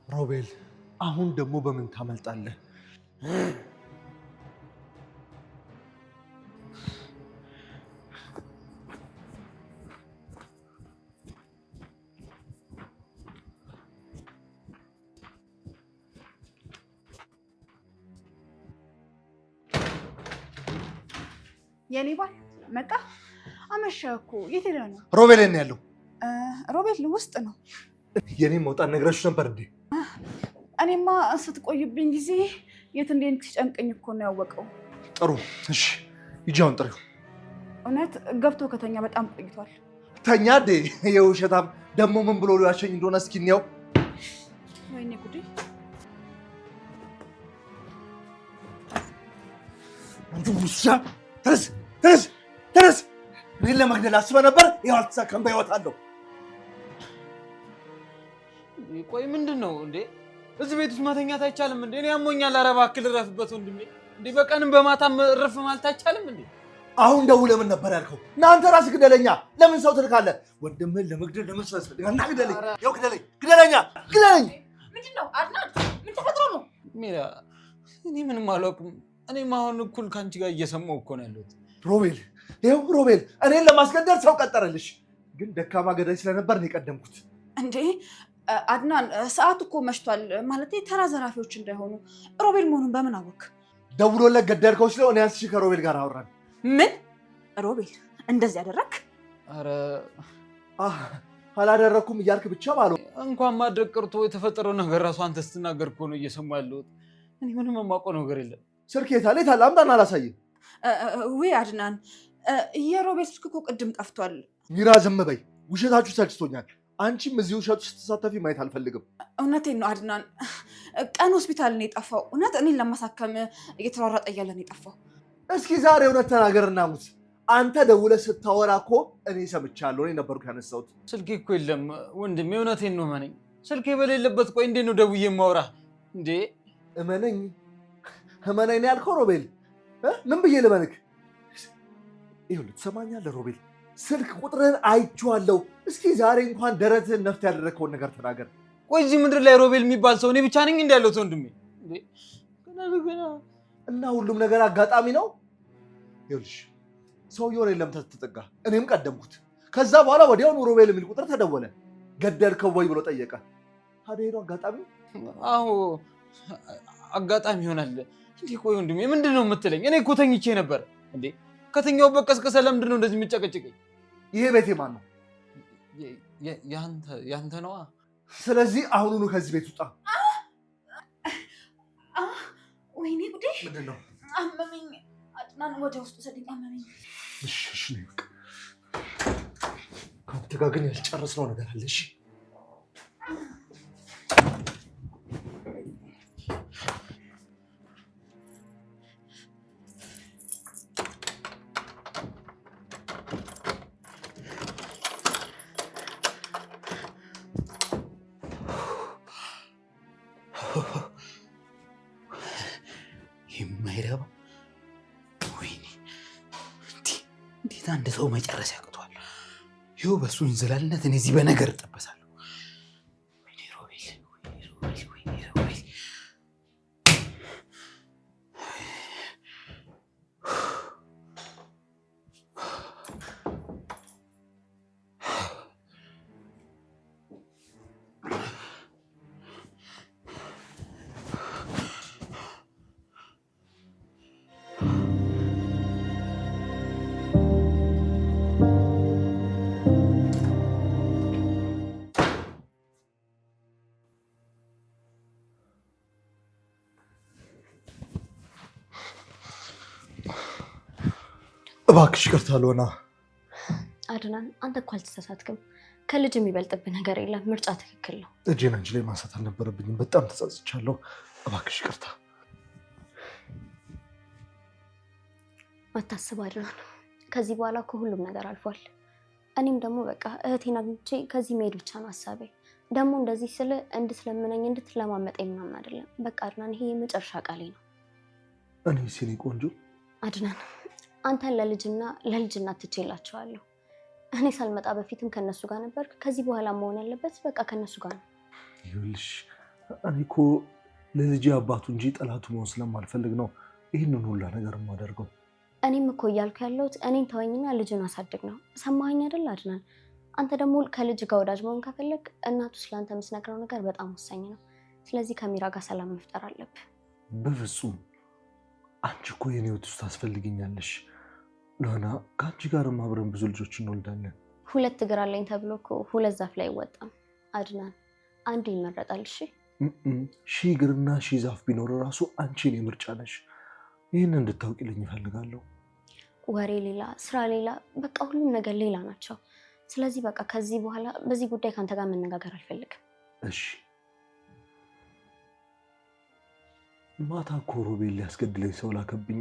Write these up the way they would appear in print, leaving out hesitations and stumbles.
ሮቤል አሁን ደግሞ በምን ታመልጣለህ? የኔ ባል መጣ? አመሸ እኮ። የት ሄደ ነው? ሮቤል ነው ያለው። ሮቤል ውስጥ ነው። የኔ መውጣት ነግረሽ ነበር እንዴ? እኔማ ስትቆይብኝ ጊዜ የት እንዴት ሲጨንቀኝ እኮ ነው ያወቀው። ጥሩ እሺ፣ ይጃውን ጥሪው። እውነት ገብቶ ከተኛ በጣም ቆይቷል። ተኛ እንዴ? የውሸታም ደግሞ ምን ብሎ ሊያሸኝ እንደሆነ እስኪ እንየው። ወይኔ ጉዴ! አንተ ውሻ! ተነስ ተነስ ተነስ! እኔን ለመግደል አስበህ ነበር? ይኸው አልተሳካም። በሕይወት አለው። ቆይ ምንድን ነው እንዴ? እዚህ ቤት ውስጥ መተኛት አይቻልም እንዴ? እኔ ያሞኛል። ኧረ እባክህ ልረፍበት ወንድሜ። እንዴ በቀንም በማታም እረፍ ማለት አይቻልም እንዴ? አሁን ደውለህ ምን ነበር ያልከው? እናንተ ራስህ ግደለኛ። ለምን ሰው ትልካለህ? ወንድምህን ለመግደል ለምን ሰው ያስፈልጋል? እና ግደለኝ። ይኸው ግደለኝ፣ ግደለኛ፣ ግደለኝ። ምንድን ነው አድናን? ምን ተፈጥሮ ነው? ሜራ፣ እኔ ምንም አላውቅም። እኔም አሁን እኩል ከአንቺ ጋር እየሰማሁ እኮ ነው ያለሁት። ሮቤል፣ ይኸው ሮቤል፣ እኔን ለማስገደል ሰው ቀጠረልሽ። ግን ደካማ ገዳይ ስለነበር ነው የቀደምኩት። እንዴ አድናን፣ ሰዓቱ እኮ መሽቷል። ማለት ተራ ዘራፊዎች እንዳይሆኑ። ሮቤል መሆኑን በምን አወቅ? ደውሎለት ገደልከው ሲለው እኔ አንስሽ ከሮቤል ጋር አወራን። ምን? ሮቤል እንደዚህ ያደረክ? ኧረ አላደረኩም እያልክ ብቻ ባሉ እንኳን ማድረግ ቀርቶ የተፈጠረው ነገር ራሱ አንተ ስትናገር እኮ ነው እየሰማሁ ያለሁት። እኔ ምንም የማውቀው ነገር የለም። ስልክ የት አለ? የት አለ? አምጣና አላሳይም። ውይ አድናን፣ የሮቤል ስልክ እኮ ቅድም ጠፍቷል። ሚራ ዝም በይ፣ ውሸታችሁ ሰልችቶኛል። አንቺም እዚህ ውሸቱ ስትሳተፊ ማየት አልፈልግም። እውነቴን ነው አድናን፣ ቀን ሆስፒታል ነው የጠፋው። እውነት እኔን ለማሳከም እየተሯሯጠ እያለ ነው የጠፋው። እስኪ ዛሬ እውነት ተናገርና ሙት። አንተ ደውለህ ስታወራ እኮ እኔ ሰምቻለሁ። እኔ ነበርኩ ያነሳሁት። ስልኬ እኮ የለም ወንድሜ፣ እውነቴን ነው እመነኝ። ስልኬ በሌለበት ቆይ እንዴት ነው ደውዬ የማወራ እንዴ? እመነኝ እመነኝ ነው ያልከው ሮቤል? ምን ብዬ ልመንክ? ይኸውልህ ትሰማኛለህ ሮቤል፣ ስልክ ቁጥርህን አይቼዋለሁ። እስኪ ዛሬ እንኳን ደረትህን ነፍት ያደረግከውን ነገር ተናገር። ቆይ እዚህ ምድር ላይ ሮቤል የሚባል ሰው እኔ ብቻ ነኝ እንዲ ያለሁት ወንድሜ? እና ሁሉም ነገር አጋጣሚ ነው? ይኸውልሽ ሰውየው የለም ተጠጋ፣ እኔም ቀደምኩት። ከዛ በኋላ ወዲያውኑ ሮቤል የሚል ቁጥር ተደወለ። ገደልከው ወይ ብሎ ጠየቀ። ታዲያ ሄዶ አጋጣሚ? አዎ አጋጣሚ ይሆናል። እንዴ ቆይ ወንድሜ ምንድን ነው የምትለኝ? እኔ እኮ ተኝቼ ነበር እንዴ። ከተኛሁበት ቀስቅሰ ለምንድን ነው እንደዚህ የምጨቀጭቀኝ? ይሄ ቤቴ ማን ነው? ያንተ ነዋ። ስለዚህ አሁኑኑ ከዚህ ቤት ውጣ። ወይኔ ጉዴ! ምንድን ነው? አመመኝ። አድናን ወደ ውስጥ ሰደኝ። አመመኝ። እሺ በቃ ከአንተ ጋር ግን ያልጨረስነው ነገር አለ። እሺ የማይረባ ወይኔ! እንዴት አንድ ሰው መጨረስ ያቅቷል? ይኸው በእሱ እንዝላልነት እኔ እዚህ በነገር እጠበሳለሁ። ወይኔ ሮቤል! ወይኔ ሮቤል! እባክሽ ይቅርታ ልሆና። አድናን አንተ እኮ አልተሳሳትክም። ከልጅ የሚበልጥብህ ነገር የለም። ምርጫ ትክክል ነው። እጄን አንቺ ላይ ማንሳት አልነበረብኝም። በጣም ተጸጽቻለሁ። እባክሽ ይቅርታ። አታስብ አድናን፣ ከዚህ በኋላ እኮ ሁሉም ነገር አልፏል። እኔም ደግሞ በቃ እህቴን አግኝቼ ከዚህ መሄድ ብቻ ነው ሀሳቤ። ደግሞ እንደዚህ ስለ እንድትለምነኝ እንድትለማመጠኝ ምናምን አይደለም። በቃ አድናን፣ ይሄ የመጨረሻ ቃሌ ነው። እኔ ሲኒ ቆንጆ አድናን፣ አንተን ለልጅና ትቼላቸዋለሁ። እኔ ሳልመጣ በፊትም ከነሱ ጋር ነበርክ። ከዚህ በኋላ መሆን ያለበት በቃ ከነሱ ጋር ነው። ይኸውልሽ እኔ እኮ ለልጄ አባቱ እንጂ ጠላቱ መሆን ስለማልፈልግ ነው ይህንን ሁላ ነገር የማደርገው። እኔም እኮ እያልኩ ያለሁት እኔን ተወኝና ልጅን አሳድግ ነው። ሰማኸኝ አይደል አድናን? አንተ ደግሞ ከልጅ ጋር ወዳጅ መሆን ከፈለግ እናቱ ስለአንተ የምትነግረው ነገር በጣም ወሳኝ ነው። ስለዚህ ከሚራ ጋር ሰላም መፍጠር አለብህ። በፍጹም አንቺ እኮ የኔ ህይወት ውስጥ ታስፈልግኛለሽ ሉሃና። ከአንቺ ጋርም አብረን ብዙ ልጆች እንወልዳለን። ሁለት እግር አለኝ ተብሎ እኮ ሁለት ዛፍ ላይ አይወጣም አድናን፣ አንዱ ይመረጣል። እሺ ሺህ እግርና ሺህ ዛፍ ቢኖር ራሱ አንቺ የኔ ምርጫ ነሽ። ይህን እንድታውቂልኝ እፈልጋለሁ። ወሬ ሌላ፣ ስራ ሌላ፣ በቃ ሁሉም ነገር ሌላ ናቸው። ስለዚህ በቃ ከዚህ በኋላ በዚህ ጉዳይ ከአንተ ጋር መነጋገር አልፈልግም። እሺ። ማታ እኮ ሮቤል ሊያስገድለኝ ሰው ላከብኝ።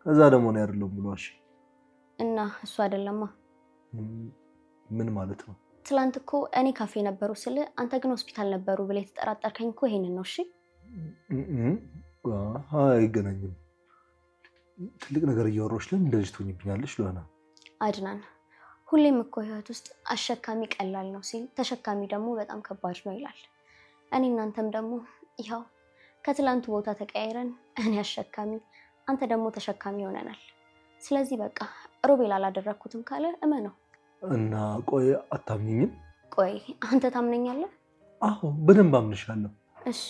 ከዛ ደግሞ ነው አይደለም ብሎ እሺ። እና እሱ አይደለማ። ምን ማለት ነው? ትላንት እኮ እኔ ካፌ ነበሩ ስለ አንተ ግን ሆስፒታል ነበሩ ብለህ የተጠራጠርከኝ እኮ ይሄንን ነው። እሺ አይገናኝም። ትልቅ ነገር እያወራሁሽ ለምን እንደዚህ ትሆኝብኛለሽ ሉሃና? አድናን ሁሌም እኮ ህይወት ውስጥ አሸካሚ ቀላል ነው ሲል ተሸካሚ ደግሞ በጣም ከባድ ነው ይላል። እኔ እናንተም ደግሞ ይኸው ከትላንቱ ቦታ ተቀያይረን እኔ አሸካሚ አንተ ደግሞ ተሸካሚ ሆነናል። ስለዚህ በቃ ሮቤል አላደረኩትም ካለ እመነው። እና ቆይ አታምኝም? ቆይ አንተ ታምነኛለህ? አዎ በደንብ አምንሻለሁ። እሺ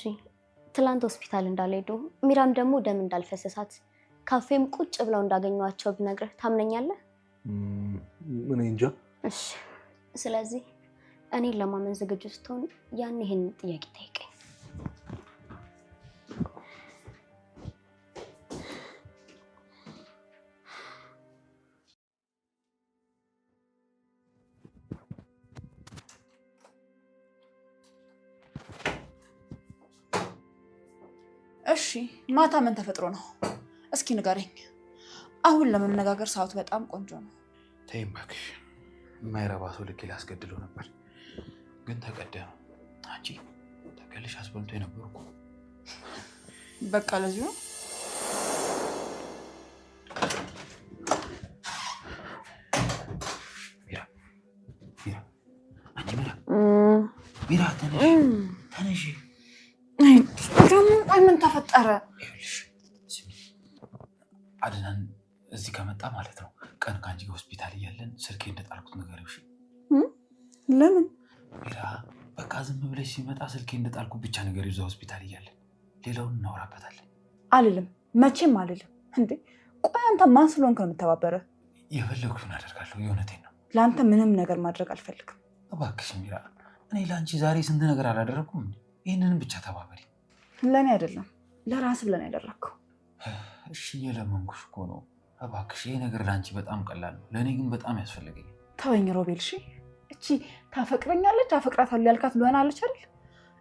ትላንት ሆስፒታል እንዳልሄዱ ሚራም ደግሞ ደም እንዳልፈሰሳት ካፌም ቁጭ ብለው እንዳገኘዋቸው ብነግርህ ታምነኛለህ? እኔ እንጃ። እሺ ስለዚህ እኔን ለማመን ዝግጁ ስትሆን ያን ይሄን ጥያቄ ጠይቀኝ። እሺ ማታ ምን ተፈጥሮ ነው? እስኪ ንገረኝ። አሁን ለመነጋገር ሰዓቱ በጣም ቆንጆ ነው። ተይኝ እባክሽ። የማይረባ ሰው ልኬ ላስገድለው ነበር ግን ተቀደ ነው። አንቺ ተቀልሽ አስበልቶ የነበሩ እኮ በቃ ለዚህ ነው። ሚራ ተነሽ ተነሽ። ምን ተፈጠረ? አድናን እዚህ ከመጣ ማለት ነው ቀን ከአንቺ ጋር ሆስፒታል እያለን ስልኬ እንደጣልኩት ንገሪው። እሺ? ለምን? ሚራ በቃ ዝም ብለሽ ሲመጣ ስልኬ እንደጣልኩት ብቻ ንገሪው እዛ ሆስፒታል እያለን። ሌላውን እናወራበታለን። አልልም፣ መቼም አልልም። እንዴ ቆይ አንተ ማን ስለሆንክ ነው የምተባበረ? የፈለግኩትን አደርጋለሁ። የእውነቴን ነው። ለአንተ ምንም ነገር ማድረግ አልፈልግም። እባክሽ ሚራ፣ እኔ ለአንቺ ዛሬ ስንት ነገር አላደረኩም። ይህንንም ብቻ ተባበሪ። ለእኔ አይደለም ለራስ ብለን ያደረግከው። እሺ የለመንኩሽ እኮ ነው። እባክሽ ይሄ ነገር ለአንቺ በጣም ቀላል ነው፣ ለእኔ ግን በጣም ያስፈልገኛል። ተወኝ ሮቤል። እሺ እቺ ታፈቅረኛለች አፈቅራታለሁ ያልካት ሉሃና አለች አይደል?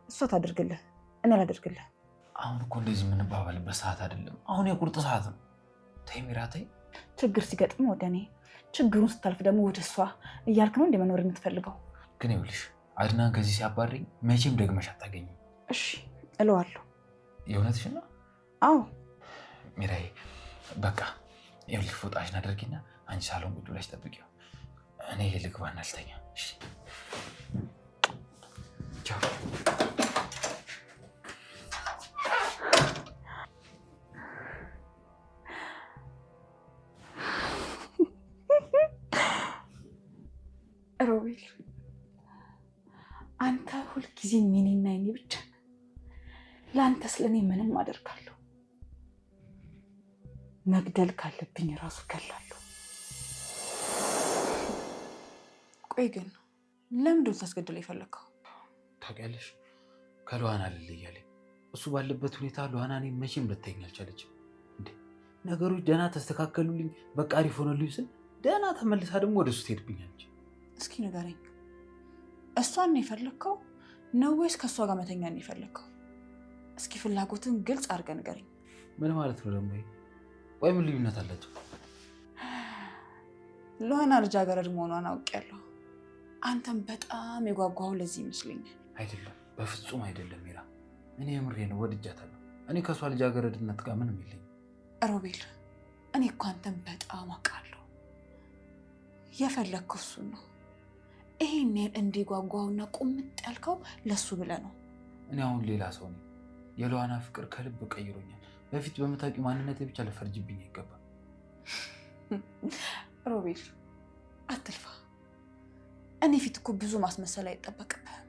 እሷ ታደርግልህ፣ እኔ አላደርግልህ። አሁን እኮ እንደዚህ የምንባባልበት ሰዓት አይደለም። አሁን የቁርጥ ሰዓት ነው። ተይ ሚራ ተይ። ችግር ሲገጥም ወደ እኔ፣ ችግሩን ስታልፍ ደግሞ ወደ እሷ እያልክ ነው እንደ መኖር የምትፈልገው? ግን ይኸውልሽ አድናን ከዚህ ሲያባረኝ መቼም ደግመሽ አታገኝም። እሺ እለዋለሁ። የእውነትሽን ነው? አዎ ሚራዬ በቃ ይኸውልሽ ፎጣሽን አድርጊና አንቺ ሳሎን ቁጭ ብለሽ ጠብቂው። እኔ ልግባና ልተኛ። እሺ ቻው። ሮቤል አንተ ሁልጊዜ የኔና የኔ ብቻ ነህ። ለአንተ ስለኔ ምንም አደርጋለሁ። መግደል ካለብኝ ራሱ ገላለሁ። ቆይ ግን ለምንድን ነው ታስገድለው የፈለግከው? ታውቂያለሽ ከሉሃና ልለያለኝ። እሱ ባለበት ሁኔታ ሉሃና እኔ መቼም ልታየኝ አልቻለችም። እንዴ ነገሮች ደህና ተስተካከሉልኝ፣ በቃ አሪፍ ሆነልኝ ስል ደህና ተመልሳ ደግሞ ወደ እሱ ትሄድብኛለች። እስኪ ንገረኝ፣ እሷን ነው የፈለግከው ነው ወይስ ከእሷ ጋር መተኛ ነው የፈለግከው? እስኪ ፍላጎትን ግልጽ አድርገህ ንገረኝ። ምን ማለት ነው ደግሞ? ቆይ ምን ልዩነት አላቸው? ሉሃና ልጃገረድ መሆኗን አውቄያለሁ። አንተም በጣም የጓጓው ለዚህ ይመስለኛል። አይደለም፣ በፍጹም አይደለም ሚራ። እኔ የምሬ ነው፣ ወድጃታለሁ። እኔ ከእሷ ልጃገረድነት ጋር ምንም የለኝም። ሮቤል እኔ እኮ አንተም በጣም አውቃለሁ። የፈለግከው እሱን ነው። ይሄን እንዲጓጓውና ቁምጥ ያልከው ለሱ ብለህ ነው። እኔ አሁን ሌላ ሰው ነኝ። የሉዋና ፍቅር ከልብ ቀይሮኛል። በፊት በምታውቂው ማንነቴ ብቻ ልፈርጅብኝ አይገባም። ሮቤል አትልፋ። እኔ ፊት እኮ ብዙ ማስመሰል አይጠበቅብህም።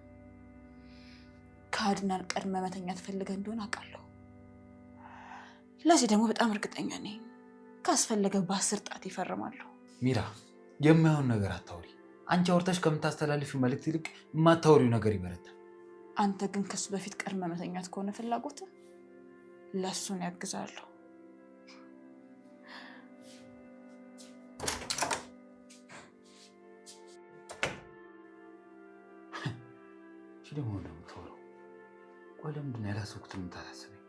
ከአድናን ቀድመህ መተኛት ፈልገህ እንደሆነ አውቃለሁ። ለዚህ ደግሞ በጣም እርግጠኛ ነኝ። ካስፈለገ በ10 ጣት ይፈርማሉ። ሚራ የማይሆን ነገር አታውሪ። አንቺ አውርተሽ ከምታስተላልፊው መልእክት ይልቅ የማታወሪው ነገር ይበረታል። አንተ ግን ከሱ በፊት ቀድመህ መተኛት ከሆነ ፍላጎት ለሱን ያግዛለሁ። እሺ ደግሞ እንደምትወራው ቆይ ለምንድን ነው ያላሰብኩትን የምታሳስበኝ?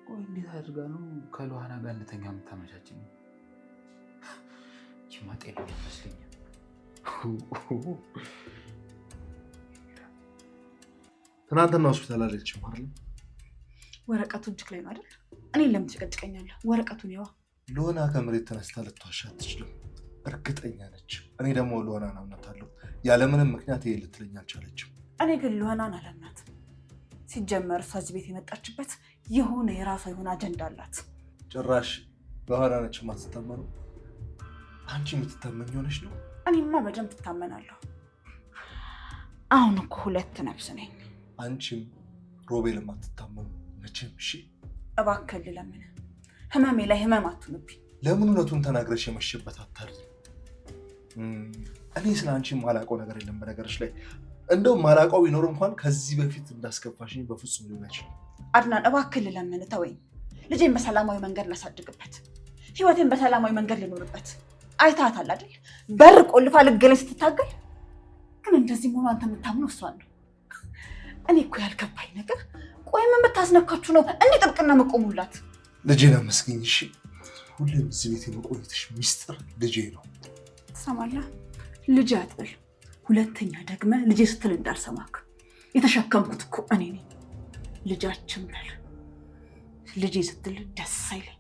ቆይ እንዴት አድርጋ ነው ከሉዋና ጋር እንደተኛ የምታመቻችኝ? ይህማ ጤነኛ ይመስለኛል። ትናንትና ሆስፒታል አለችም አይደል? ወረቀቱ እጅግ ላይ ነው አይደል? እኔን ለምን ትጨቀጭቀኛለህ? ወረቀቱን ይዋ። ሉዋና ከመሬት ተነስታ ልትዋሻ አትችልም። እርግጠኛ ነች። እኔ ደግሞ ሉዋናን አምናታለሁ። ያለምንም ምክንያት ይሄ ልትለኝ አልቻለችም። እኔ ግን ሉዋናን አላምናትም። ሲጀመር እሷ እዚህ ቤት የመጣችበት የሆነ የራሷ የሆነ አጀንዳ አላት። ጭራሽ ሉዋና ነች የማትታመነው። አንቺ የምትታመኝ ሆነች ነው? እኔማ በደንብ ትታመናለሁ። አሁን እኮ 2 ነፍስ ነኝ። አንቺም ሮቤል የማትታመኑ መቼም። እሺ እባክህ ልለምን፣ ህመሜ ላይ ህመም አትሁንብኝ። ለምን እውነቱን ተናግረሽ የመሸበት አታርጊ። እኔ ስለ አንቺ ማላውቀው ነገር የለም። በነገርሽ ላይ እንደው ማላውቀው ቢኖር እንኳን ከዚህ በፊት እንዳስከፋሽኝ በፍጹም ሊሆን አይችልም። አድናን እባክህ ልለምን፣ ተወኝ። ልጄን በሰላማዊ መንገድ ላሳድግበት፣ ህይወቴን በሰላማዊ መንገድ ልኖርበት። አይታታል አይደል? በር ቆልፋ ልገለኝ ስትታገል። ግን እንደዚህ መሆኑ አንተ የምታምነው እሷን ነው። እኔ እኮ ያልገባኝ ነገር ቆይ ምን የምታስነካችሁ ነው እንዲህ ጥብቅና መቆሙላት? ልጄን አመስግኝ እሺ። ሁሌም እዚህ ቤት የመቆየትሽ ሚስጥር ልጄ ነው። ትሰማለህ? ልጄ አትበል። ሁለተኛ ደግመህ ልጄ ስትል እንዳልሰማክ። የተሸከምኩት እኮ እኔ ነኝ። ልጃችን በል። ልጄ ስትል ደስ አይለኝም።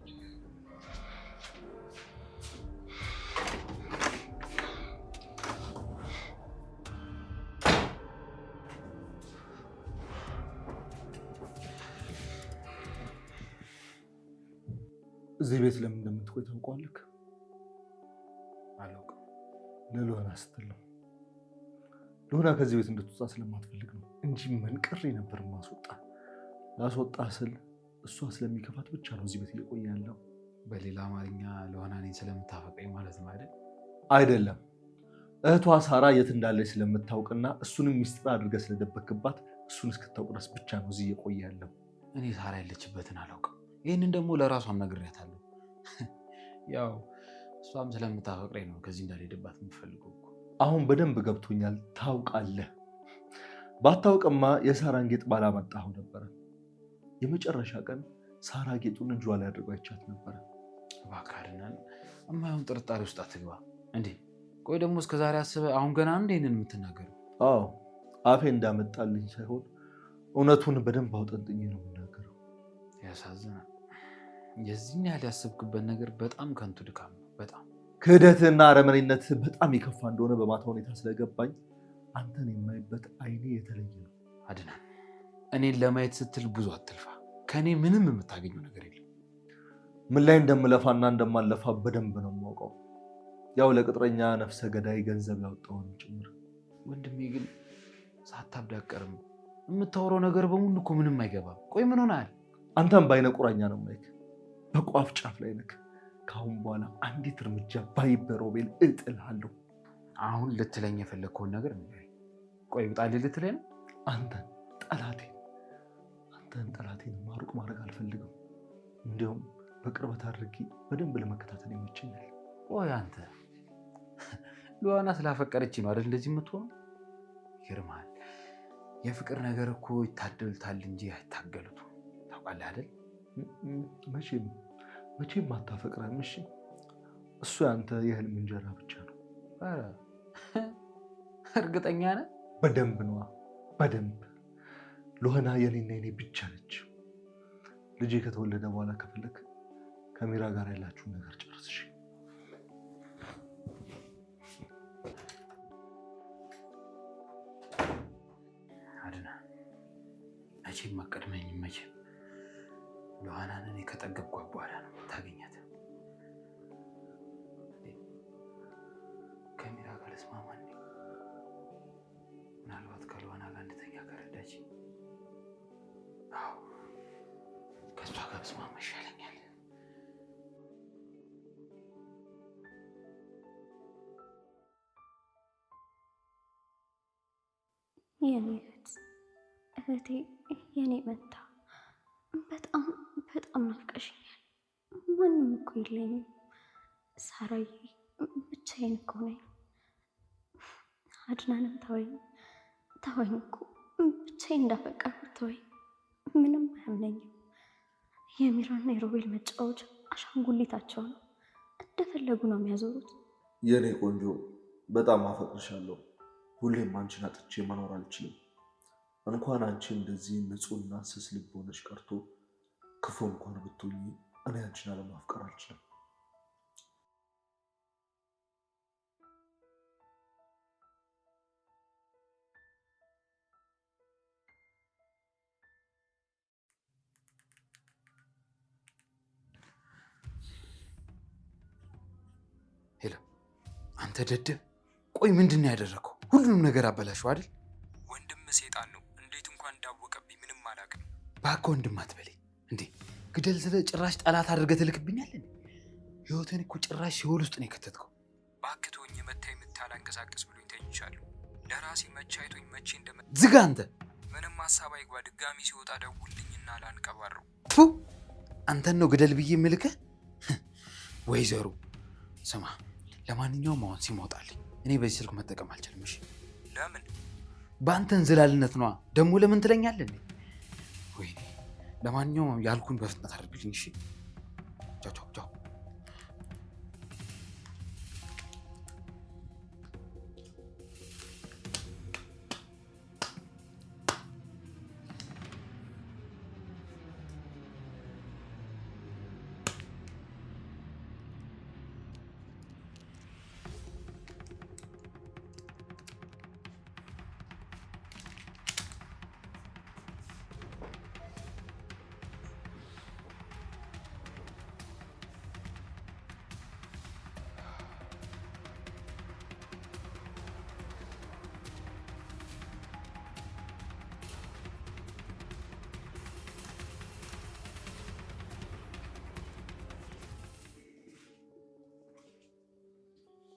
እዚህ ቤት ለምን እንደምትቆይ ታውቀዋለህ? አላውቅም። ለሉዋና ስትል ነው። ሉዋና ከዚህ ቤት እንድትወጣ ስለማትፈልግ ነው እንጂ መንቀሬ ነበር ማስወጣ። ላስወጣ ስል እሷ ስለሚከፋት ብቻ ነው እዚህ ቤት እየቆየ ያለው። በሌላ አማርኛ ሉዋና እኔን ስለምታፈቅረኝ ማለት ነው አይደል? አይደለም። እህቷ ሳራ የት እንዳለች ስለምታውቅና እሱንም ሚስጥር አድርገህ ስለደበክባት እሱን እስክታውቅ ድረስ ብቻ ነው እዚህ እየቆየ ያለው። እኔ ሳራ ያለችበትን አላውቅም። ይህንን ደግሞ ለራሷም ነግሬያታለሁ። ያው እሷም ስለምታፈቅረኝ ነው ከዚህ እንዳልሄድባት የምትፈልገው እኮ። አሁን በደንብ ገብቶኛል። ታውቃለህ። ባታውቅማ የሳራን ጌጥ ባላመጣኸው ነበረ። የመጨረሻ ቀን ሳራ ጌጡን እጇ ላይ አድርጎ አይቻት ነበረ። እባክህ አድናን፣ የማይሆን ጥርጣሬ ውስጥ አትግባ እንዴ። ቆይ ደግሞ እስከዛሬ አስበህ አሁን ገና ይህንን የምትናገረው? አዎ አፌ እንዳመጣልኝ ሳይሆን እውነቱን በደንብ አውጠንጥኜ ነው የምናገረው። ያሳዝናል። የዚህን ያህል ያሰብክበት ነገር በጣም ከንቱ ድካም ነው። በጣም ክህደትህና አረመኔነትህ በጣም የከፋ እንደሆነ በማታ ሁኔታ ስለገባኝ አንተን የማይበት አይኔ የተለየ ነው። አድናን፣ እኔን ለማየት ስትል ብዙ አትልፋ። ከእኔ ምንም የምታገኘው ነገር የለም። ምን ላይ እንደምለፋና እንደማለፋ በደንብ ነው የማውቀው። ያው ለቅጥረኛ ነፍሰ ገዳይ ገንዘብ ያወጣውን ጭምር። ወንድሜ ግን ሳታብድ አትቀርም። የምታወራው ነገር በሙሉ እኮ ምንም አይገባም። ቆይ ምን ሆነሃል? አንተም በአይነ ቁራኛ ነው ማይክ፣ በቋፍ ጫፍ ላይ ነክ። ከአሁን በኋላ አንዲት እርምጃ ባይበሮቤል እጥልሃለሁ። አሁን ልትለኝ የፈለግከውን ነገር ንገረኝ። ቆይ ውጣልኝ ልትለኝ ነው? አንተን ጠላቴን ማሩቅ ማድረግ አልፈልግም። እንዲያውም በቅርበት አድርጌ በደንብ ለመከታተል ይመቸኛል። ቆይ አንተ ሉዋና ስላፈቀረች ነው አይደል እንደዚህ የምትሆነው? ይገርምሃል። የፍቅር ነገር እኮ ይታደሉታል እንጂ አይታገሉት። ታውቃለህ አይደል? መቼም አታፈቅረም። እሺ እሱ ያንተ የህልም እንጀራ ብቻ ነው። እርግጠኛ ነህ? በደንብ ነዋ፣ በደንብ። ሉዋና የኔና የኔ ብቻ ነች። ልጄ ከተወለደ በኋላ ከፈለክ ከሚራ ጋር ያላችሁን ነገር ጨርስሽ። አድናን መቼም አቀድመኝም መቼም ሉሃናን እኔ ከጠገብኳት በኋላ ነው ታገኛት። ከሚራ ጋር ልስማማ እንዴ? ምናልባት ከሉሃና ጋር እንድተኛ ከረዳች፣ አዎ ከእሷ ጋር ልስማማ ይሻለኛል። የኔ እህቴ የኔ መንታ በጣም ናፍቀሽኛል። ማንም እኮ የለኝም ሳራዬ፣ ብቻዬን እኮ ነኝ። አድናንም ተወኝ እኮ ብቻዬን እንዳፈቀርኩት ተወኝ። ምንም አያምነኝም። የሚራና የሮቤል መጫወቻ አሻንጉሊታቸው ነው። እንደፈለጉ ነው የሚያዞሩት። የኔ ቆንጆ በጣም አፈቅርሻለሁ። ሁሌም አንቺን አጥቼ መኖር አልችልም። እንኳን አንቺ እንደዚህ ንጹህና ስስ ልብ ሆነሽ ቀርቶ ክፉ እንኳን ብትሆኚ እኔ አንቺን አለማፍቀር አልችልም። ሄሎ አንተ ደደብ፣ ቆይ ምንድን ነው ያደረገው? ሁሉንም ነገር አበላሽው አይደል? ወንድም ሴጣን ነው። እንዴት እንኳን እንዳወቀብኝ ምንም አላውቅም። እባክህ ወንድም አትበለኝ እንዴ! ግደል ስለ ጭራሽ ጠላት አድርገህ ትልክብኛለህ? ህይወትን እኮ ጭራሽ ሲኦል ውስጥ ነው የከተትከው። እባክህ ተወኝ። መታ የምታላንቀሳቀስ ብሎኝ ተኝቻለሁ። ለራሴ መቼ አይቶኝ መቼ ዝጋ አንተ። ምንም ሀሳብ አይግባ። ድጋሚ ሲወጣ ደውልኝና ላንቀባረው። አንተን ነው ግደል ብዬ የምልክህ? ወይዘሮ ስማ፣ ለማንኛውም አሁን ሲሞጣልኝ እኔ በዚህ ስልክ መጠቀም አልችልም። እሺ? ለምን? በአንተ እንዝላልነት ነዋ። ደግሞ ለምን ትለኛለህ? ወይኔ፣ ለማንኛውም ያልኩን በፍጥነት አድርግልኝ። እሺ? ቻው።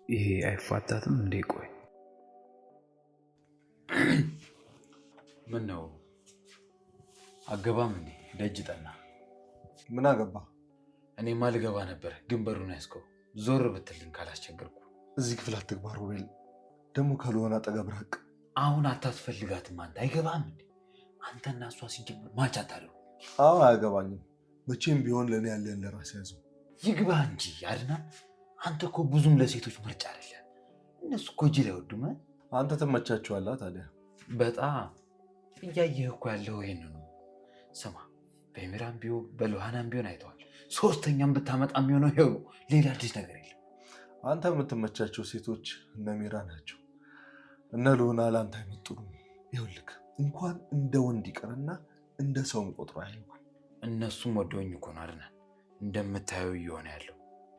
ይሄ አይፋታትም እንዴ? ቆይ ምን ነው አገባም እንዴ? ደጅ ጠና። ምን አገባ? እኔማ ልገባ ነበር፣ ግን በሩን ያዝከው። ዞር ብትልኝ ካላስቸገርኩ። እዚህ ክፍል አትግባ ሮቤል። ደግሞ ከልሆነ አጠገብ ራቅ። አሁን አታስፈልጋትም አንተ። አይገባም እንዴ? አንተና እሷ ሲጀምር ማች አታደርጉ። አዎ አያገባኝም። መቼም ቢሆን ለእኔ ያለን ለራስ ያዘው። ይግባ እንጂ አድናን። አንተ እኮ ብዙም ለሴቶች ምርጫ አይደለም። እነሱ እኮ ጅል አይወዱም። አንተ ትመቻቸዋለህ ታዲያ። በጣም እያየህ እኮ ያለው ይሄን ነው። ስማ፣ በሚራም ቢሆን በሉሃናም ቢሆን አይተዋል። ሶስተኛም ብታመጣ የሚሆነው ይኸው ነው። ሌላ አዲስ ነገር የለም። አንተ የምትመቻቸው ሴቶች እነ ሚራ ናቸው። እነ ሉሃና ለአንተ አይመጡም። ይኸውልህ እንኳን እንደ ወንድ ይቀርና እንደ ሰውም ቆጥሮ አይሆንም። እነሱም ወደውኝ እኮ ነው አድናን። እንደምታየው እየሆነ ያለው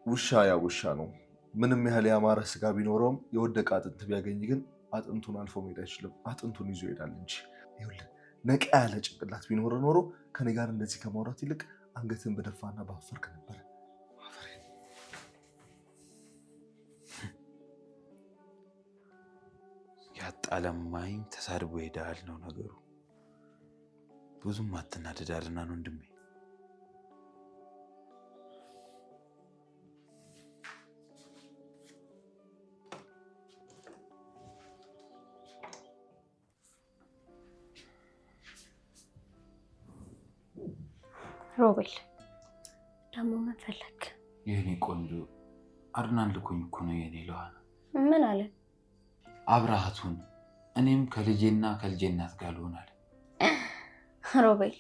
ውሻ ያ ውሻ ነው። ምንም ያህል ያማረ ስጋ ቢኖረውም የወደቀ አጥንት ቢያገኝ ግን አጥንቱን አልፎ መሄድ አይችልም። አጥንቱን ይዞ ይሄዳል እንጂ። ይኸውልህ ነቃ ያለ ጭንቅላት ቢኖረ ኖሮ ከኔ ጋር እንደዚህ ከማውራት ይልቅ አንገትን በደፋና ባፈርክ ነበር። ያጣለማኝ ተሳድቦ ይሄዳል ነው ነገሩ። ብዙም አትናደድ አድናን ወንድሜ። ሮቤል ደግሞ ምን ፈለግ? የኔ ቆንጆ አድናን ልኮኝ እኮ ነው። የኔ ሉሃና ምን አለ? አብረሃቱን እኔም ከልጄና ከልጄ እናት ጋር ልሆናል። ሮቤል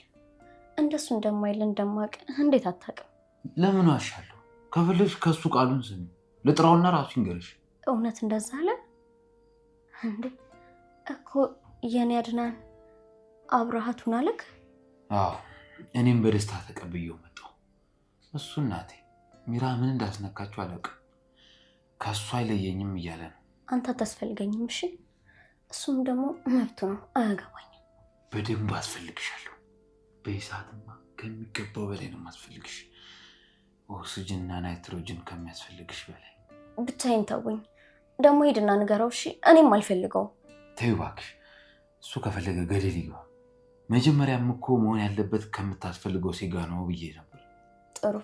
እንደሱ እንደማይል እንደማቅ እንዴት አታውቅም? ለምን ዋሻለሁ? ከፈለግሽ ከሱ ቃሉን ስሚ። ልጥራውና ራሱ ይንገርሽ። እውነት እንደዛ አለ እንዴ? እኮ የኔ አድናን አብረሃቱን አለክ? አዎ እኔም በደስታ ተቀብዬው መጣሁ። እሱ እናቴ ሚራ ምን እንዳስነካችሁ አላውቅም፣ ከእሱ አይለየኝም እያለ ነው። አንተ አታስፈልገኝም። እሺ እሱም ደግሞ መብቱ ነው፣ አያገባኝም። በደንብ አስፈልግሻለሁ። በይሳትማ ከሚገባው በላይ ነው ማስፈልግሽ። ኦክሲጅንና ናይትሮጅን ከሚያስፈልግሽ በላይ። ብቻዬን ተውኝ። ደግሞ ሄድና ንገረው። እሺ እኔም አልፈልገው። ተይው እባክሽ፣ እሱ ከፈለገ ገደል ይግባ። መጀመሪያም እኮ መሆን ያለበት ከምታስፈልገው ሴጋ ነው ብዬ ነበር። ጥሩ፣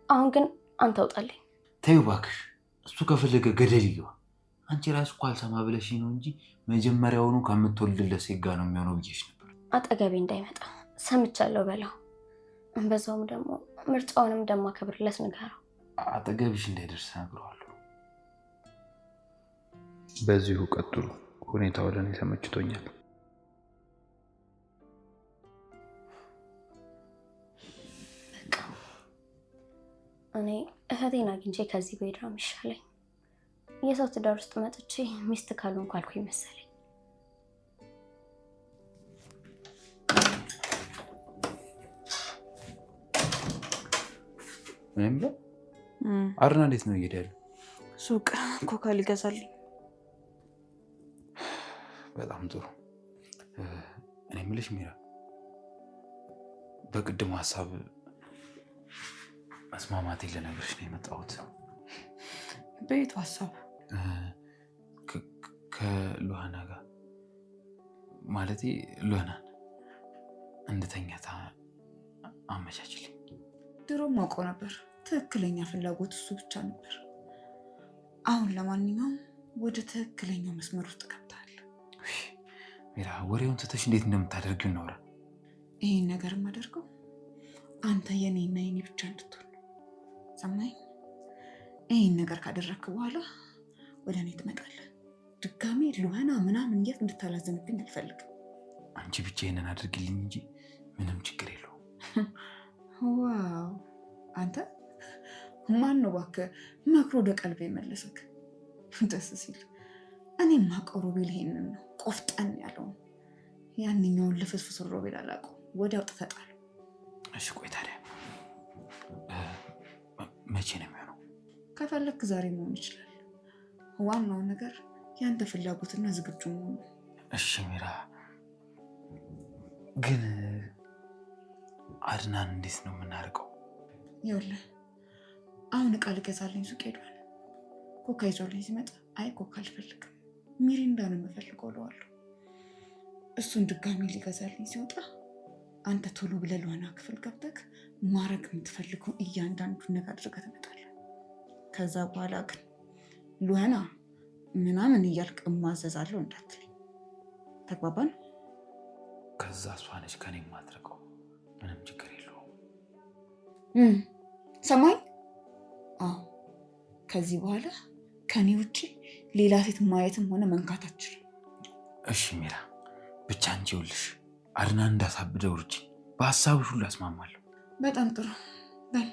አሁን ግን አንተ አውጣልኝ። ተይው እባክሽ፣ እሱ ከፈለገ ገደል ይግባ። አንቺ ራስ እኮ አልሰማ ብለሽ ነው እንጂ መጀመሪያውኑ ከምትወልድለት ሴጋ ነው የሚሆነው ብዬሽ ነበር። አጠገቤ እንዳይመጣ ሰምቻለሁ በለው። በዛውም ደግሞ ምርጫውንም እንደማከብርለት ንገረው። አጠገብሽ እንዳይደርስ ነግረዋለሁ። በዚሁ ቀጥሉ። ሁኔታው ለእኔ ተመችቶኛል። በቃ እኔ እህቴን አግኝቼ ከዚህ ብሄድ ነው የሚሻለኝ። የሰው ትዳር ውስጥ መጥቼ ሚስት ካልሆንኩ አልኩኝ መሰለኝ። ምንም አድና እንዴት ነው እየሄደ ያለው? ሱቅ ኮካ ሊገዛልኝ። በጣም ጥሩ። እኔ የምልሽ ሚራ፣ በቅድሙ ሀሳብ መስማማቴን ልነግርሽ ነው የመጣሁት። በየቱ ሀሳብ? ከሉሃና ጋር ማለቴ ሉሃናን እንድተኛታ አመቻችልኝ። ድሮም አውቀው ነበር። ትክክለኛ ፍላጎት እሱ ብቻ ነበር። አሁን ለማንኛውም ወደ ትክክለኛው መስመር ውስጥ ገብተሃል። ሚራ፣ ወሬውን ትተሽ እንዴት እንደምታደርጊው እናውራ። ይህን ነገር የማደርገው አንተ የኔና የኔ ብቻ እንድትሆን ሰማኝ። ይህን ነገር ካደረግክ በኋላ ወደ እኔ ትመጣለህ። ድጋሜ ሉሃና ምናምን እያት እንድታላዘንብኝ አልፈልግም። አንቺ ብቻ ይሄንን አድርግልኝ እንጂ ምንም ችግር የለውም። ዋው! አንተ ማን ነው እባክህ መክሮ ወደ ቀልቤ መለሰክ? ደስ ሲል። እኔ የማውቀው ሮቤል ይሄንን ነው፣ ቆፍጠን ያለው። ያንኛውን ልፍስፍስ ሮቤል አላውቀውም። ወዲያው ጥፈጣል። እሺ ቆይ ታዲያ መቼ ነው የሚሆነው? ከፈለክ ዛሬ መሆን ይችላል። ዋናው ነገር ያንተ ፍላጎትና ዝግጁ መሆኑ። እሺ ሚራ፣ ግን አድናን እንዴት ነው የምናርቀው? ይኸውልህ አሁን እቃ ልገዛልኝ ሱቅ ሄዷል። ኮካ ይዞልኝ ሲመጣ አይ ኮካ አልፈልግም ሚሪንዳ ነው የምፈልገው እለዋለሁ። እሱን ድጋሚ ሊገዛልኝ ሲወጣ አንተ ቶሎ ብለህ ሉሃና ክፍል ገብተህ ማድረግ የምትፈልገው እያንዳንዱን ነገር አድርገህ ትመጣለህ። ከዛ በኋላ ግን ሉሃና ምናምን እያልክ እማዘዛለሁ እንዳትለኝ። ተግባባን? ከዛ እሷ ነች ከኔ የማትርቀው። ምንም ችግር የለውም። ሰማኝ? አዎ፣ ከዚህ በኋላ ከኔ ውጭ ሌላ ሴት ማየትም ሆነ መንካት አትችልም። እሺ ሚራ፣ ብቻ አንቺ ይኸውልሽ አድናን እንዳሳብደው ሩጪ። በሀሳብሽ ሁሉ አስማማለሁ። በጣም ጥሩ። በል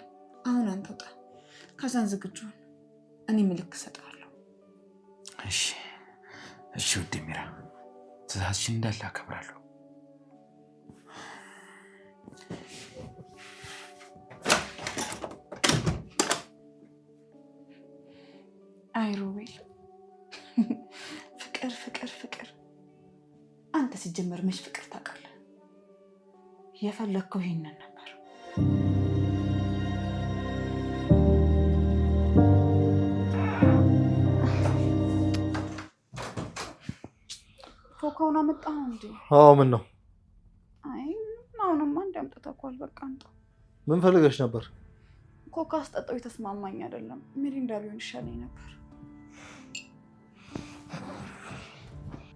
አሁን አንተ ውጣ። ከዛን ዝግጁ እኔ ምልክት እሰጥሃለሁ። እሺ እሺ ውድ ሚራ፣ ትእዛዝሽን እንዳለ አከብራለሁ። አይ ሮቤል፣ ፍቅር ፍቅር ፍቅር። አንተ ሲጀመር መች ፍቅር ታውቃለህ? የፈለግከው ይሄንን ነበር። ኮካውን አመጣኸው እንዴ? አዎ። ምን ነው? አይ አሁንማ እንዳምጥተኳል። በቃ አንተ ምን ፈልገሽ ነበር? ኮካ አስጠጣው የተስማማኝ አይደለም። ሚሪንዳ ቢሆን ይሻለኝ ነበር።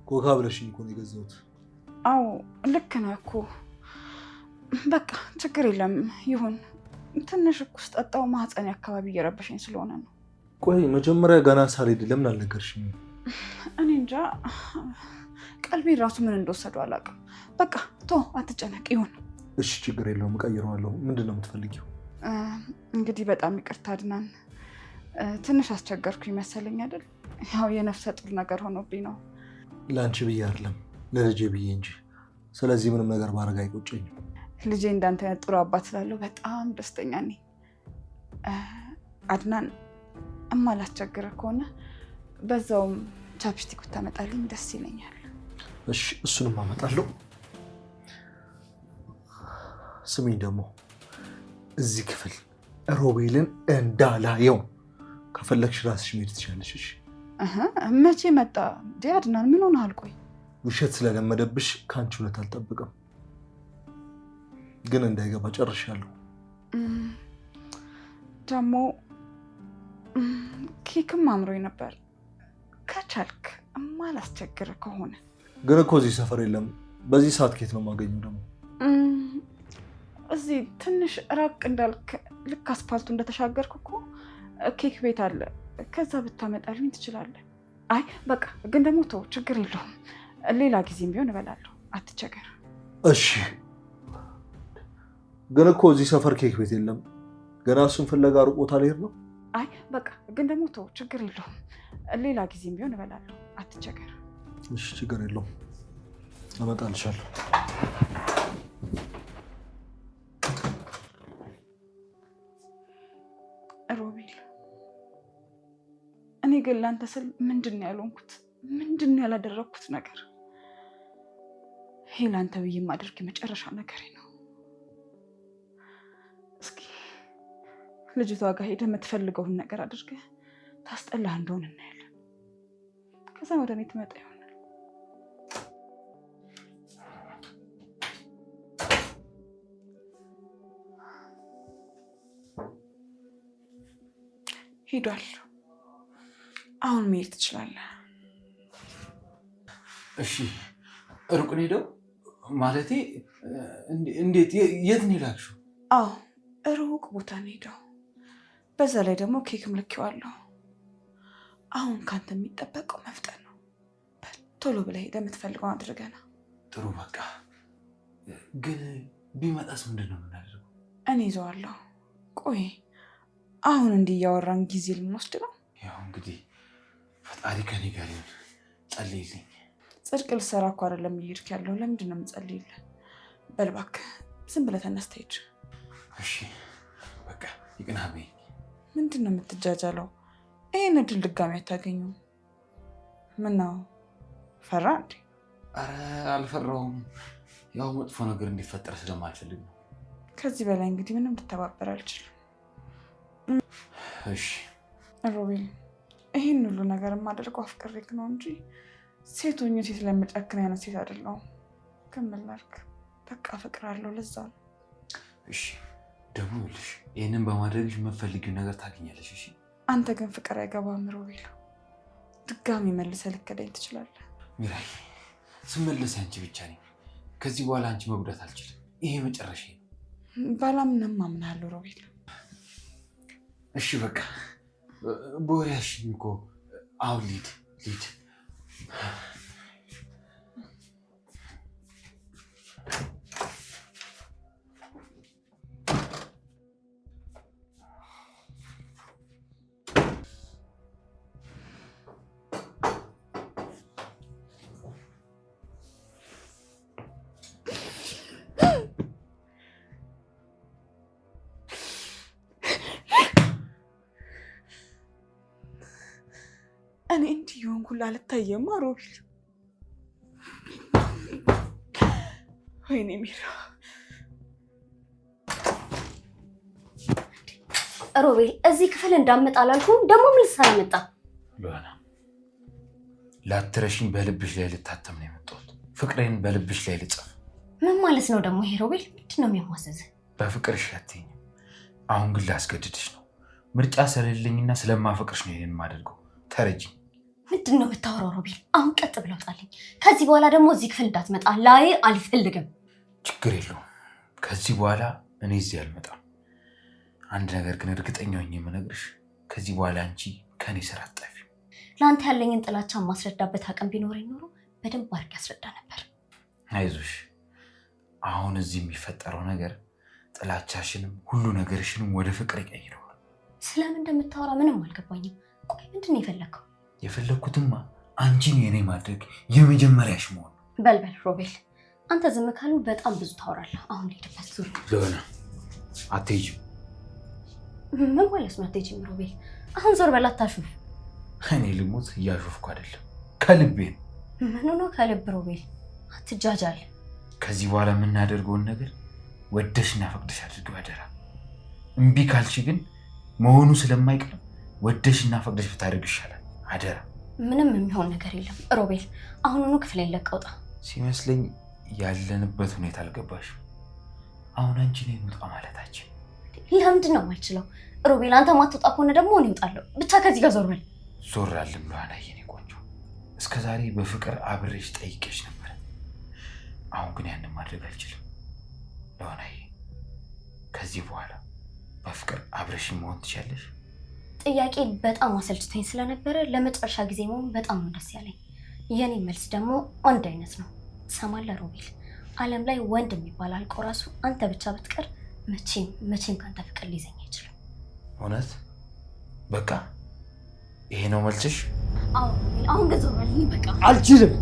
ኮካ ብለሽኝ እኮ ነው የገዛሁት። አዎ ልክ ነህ እኮ። በቃ ችግር የለም ይሁን። ትንሽ እኮ ስጠጣው ማህፀኔ አካባቢ እየረበሸኝ ስለሆነ ነው። ቆይ መጀመሪያ ገና ሳልሄድ ለምን አልነገርሽኝ? እኔ እንጃ፣ ቀልቤን ራሱ ምን እንደወሰደው አላውቅም። በቃ ቶ አትጨነቅ ይሁን። እሺ ችግር የለውም፣ እቀይረዋለሁ። ምንድን ነው የምትፈልጊው? እንግዲህ በጣም ይቅርታ አድናን፣ ትንሽ አስቸገርኩ ይመሰለኝ አይደል? ያው የነፍሰ ጡር ነገር ሆኖብኝ ነው። ለአንቺ ብዬ አይደለም ለልጄ ብዬ እንጂ። ስለዚህ ምንም ነገር ባረግ አይቆጨኝም። ልጄ እንዳንተ አይነት ጥሩ አባት ስላለው በጣም ደስተኛ ነኝ። አድናን እማላስቸግር ከሆነ በዛውም ቻፕስቲክ ብታመጣልኝ ደስ ይለኛል። እሺ እሱንም አመጣለሁ። ስሚኝ ደግሞ እዚህ ክፍል ሮቤልን እንዳላየው ከፈለግሽ ራስሽ መሄድ ትችላለሽ። እሺ መቼ መጣ አድናን? ምን ሆነሃል? ቆይ ውሸት ስለለመደብሽ ከአንቺ እውነት አልጠብቅም፣ ግን እንዳይገባ ጨርሻለሁ። ደግሞ ኬክም አምሮኝ ነበር። ከቻልክ እማላስቸግር ከሆነ ግን እኮ እዚህ ሰፈር የለም። በዚህ ሰዓት ኬት ነው የማገኘው? ደግሞ እዚህ ትንሽ ራቅ እንዳልክ ልክ አስፓልቱ እንደተሻገርኩ እኮ ኬክ ቤት አለ። ከዛ ብታመጣልኝ ትችላለህ። አይ በቃ ግን ደግሞ ተው፣ ችግር የለውም። ሌላ ጊዜም ቢሆን እበላለሁ፣ አትቸገር። እሺ ግን እኮ እዚህ ሰፈር ኬክ ቤት የለም። ገና እሱን ፍለጋ ሩቅ ቦታ ልሄድ ነው። አይ በቃ ግን ደግሞ ተው፣ ችግር የለውም። ሌላ ጊዜም ቢሆን እበላለሁ፣ አትቸገር። እሺ ችግር የለውም፣ አመጣልሻለሁ። ሮቤል፣ እኔ ግን ላንተ ስል ምንድን ነው ያልሆንኩት? ምንድን ነው ያላደረግኩት ነገር? ይሄ ላንተ ብዬ የማደርግ የመጨረሻ ነገሬ ነው። እስኪ ልጅቷ ጋር ሄደህ የምትፈልገውን ነገር አድርገህ ታስጠላህ እንደሆነ እናያለን። ከዛ ወደ እኔ ትመጣ ይሆናል። ሄዷል። አሁን መሄድ ትችላለህ። እሺ ሩቅ ነው ሄደው? ማለቴ እንዴት? የት ነው የላክሽው? አዎ ሩቅ ቦታ ነው ሄደው። በዛ ላይ ደግሞ ኬክም ልኬዋለሁ። አሁን ካንተ የሚጠበቀው መፍጠን ነው። ቶሎ ብለህ ሄደህ የምትፈልገውን አድርገህ ና። ጥሩ በቃ። ግን ቢመጣስ ምንድን ነው የምናደርገው? እኔ ይዘዋለሁ። ቆይ አሁን እንዲህ እያወራን ጊዜ ልንወስድ ነው? ያው እንግዲህ ፈጣሪ ከኔ ጋር ይሁን። ጸልይልኝ። ጽድቅ ልትሰራ እኮ አይደለም እየሄድክ ያለው። ለምንድን ነው የምጸልይልህ? በል እባክህ ዝም ብለህ ተነስተህ ሂድ። እሺ በቃ ይቅናበኝ። ምንድን ነው የምትጃጃለው? ይህን እድል ድጋሚ አታገኙም። ምነው ፈራ እንዴ? አረ አልፈራውም። ያው መጥፎ ነገር እንዲፈጠር ስለማልፈልግ ነው። ከዚህ በላይ እንግዲህ ምንም ልተባበር አልችልም። እሺ ሮቤል፣ ይህን ሁሉ ነገር የማደርገው አፍቅሬክ ነው እንጂ ሴት ሆኜ ሴት ላይ የምጨክን አይነት ሴት አይደለሁም። ግን ምን ላድርግ፣ በቃ እፈቅራለሁ። ለዛ ነው። እሺ ደግሞ ይኸውልሽ፣ ይህንን በማድረግሽ የምትፈልጊው ነገር ታገኛለሽ። እሺ አንተ ግን ፍቅር አይገባም ሮቤል። ድጋሚ መልሰህ ልከዳኝ ትችላለህ። ሚራይ፣ ስመለስ አንቺ ብቻ ነኝ። ከዚህ በኋላ አንቺ መጉዳት አልችልም። ይሄ መጨረሻ ነው። ባላምንም አምናለሁ ሮቤል። እሺ በቃ በወሬያሽኝ እኮ አሁን ሊድ እኔ እንዲህ የሆንኩላ አልታየማ ሮቤል። ወይኔ ሚራ። ሮቤል እዚህ ክፍል እንዳመጣ አላልኩም? ደግሞ ምን ልትሰራ መጣ? ሉሃና፣ ላትረሽኝ በልብሽ ላይ ልታተም ነው የመጣሁት። ፍቅሬን በልብሽ ላይ ልጽፍ። ምን ማለት ነው ደግሞ ይሄ ሮቤል? ምንድን ነው የሚያሟዘዝህ? በፍቅርሽ አትይኝም። አሁን ግን ላስገድድሽ ነው። ምርጫ ስለሌለኝና ስለማፈቅርሽ ነው ይሄን የማደርገው። ተረጂኝ። ምንድን ነው የምታወራው ሮቤል? አሁን ቀጥ ብለው ጣልኝ። ከዚህ በኋላ ደግሞ እዚህ ክፍል እንዳትመጣ ላይ አልፈልግም። ችግር የለውም። ከዚህ በኋላ እኔ እዚህ አልመጣም። አንድ ነገር ግን እርግጠኛ ሆኜ የምነግርሽ፣ ከዚህ በኋላ አንቺ ከኔ ስራ አትጠፊም። ለአንተ ያለኝን ጥላቻ ማስረዳበት አቅም ቢኖረኝ ኖሮ በደንብ አድርጌ ያስረዳ ነበር። አይዞሽ። አሁን እዚህ የሚፈጠረው ነገር ጥላቻሽንም ሁሉ ነገርሽንም ወደ ፍቅር ይቀይረዋል። ስለምን እንደምታወራ ምንም አልገባኝም። ቆይ ምንድን ነው የፈለግከው? የፈለግኩትማ አንቺን የኔ ማድረግ የመጀመሪያሽ መሆን። በልበል ሮቤል፣ አንተ ዝም ካሉ በጣም ብዙ ታወራለህ። አሁን ልሄድበት። ዙር ሎና አትሄጂም። ምን ማለት ነው አትሄጂም? ሮቤል አሁን ዞር በል አታሹፍ። እኔ ልሞት እያሾፍኩ አይደለም ከልቤ ነው። ምን ነው ከልብ ሮቤል አትጃጃል። ከዚህ በኋላ የምናደርገውን ነገር ወደሽና ፈቅደሽ አድርገው አደራ። እምቢ ካልሽ ግን መሆኑ ስለማይቀር ወደሽና ፈቅደሽ ብታደርግ ይሻላል። አደራ። ምንም የሚሆን ነገር የለም ሮቤል። አሁኑኑ ክፍሌን ለቀህ ውጣ። ሲመስለኝ ያለንበት ሁኔታ አልገባሽም። አሁን አንቺ ነኝ ውጣ ማለታችን ለምንድን ነው የማልችለው? ሮቤል አንተ ማትወጣ ከሆነ ደግሞ እኔ እወጣለሁ። ብቻ ከዚህ ጋር ዞር በል። ዞር አልም ሉሃና የኔ ቆንጆ። እስከዛሬ በፍቅር አብሬሽ ጠይቄሽ ነበር። አሁን ግን ያንን ማድረግ አልችልም ሉሃናዬ። ከዚህ በኋላ በፍቅር አብረሽ መሆን ትችያለሽ። ጥያቄ በጣም አሰልችቶኝ ስለነበረ ለመጨረሻ ጊዜ መሆን በጣም ነው ደስ ያለኝ። የኔ መልስ ደግሞ አንድ አይነት ነው። ሰማለህ ሮቤል፣ ዓለም ላይ ወንድ የሚባል አልቆ ራሱ አንተ ብቻ ብትቀር መቼም ካንተ ፍቅር ሊይዘኝ አይችልም። እውነት? በቃ ይሄ ነው መልስሽ? አዎ ሮቤል፣ አሁን ግን ዞር በልልኝ በቃ። አልችልም።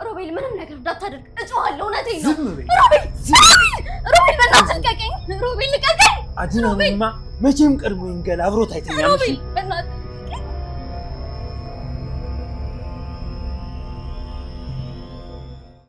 ሮቤል ምንም ነገር እንዳታደርግ እጮሃለሁ። እውነቴን ነው። ዝም በይ ሮቤል በእናትህ ልቀቀኝ። ሮቤል ልቀቀኝ። አድናማ መቼም ቀድሞ ይንገል አብሮት አይተኛም። ሮቤል በእናትህ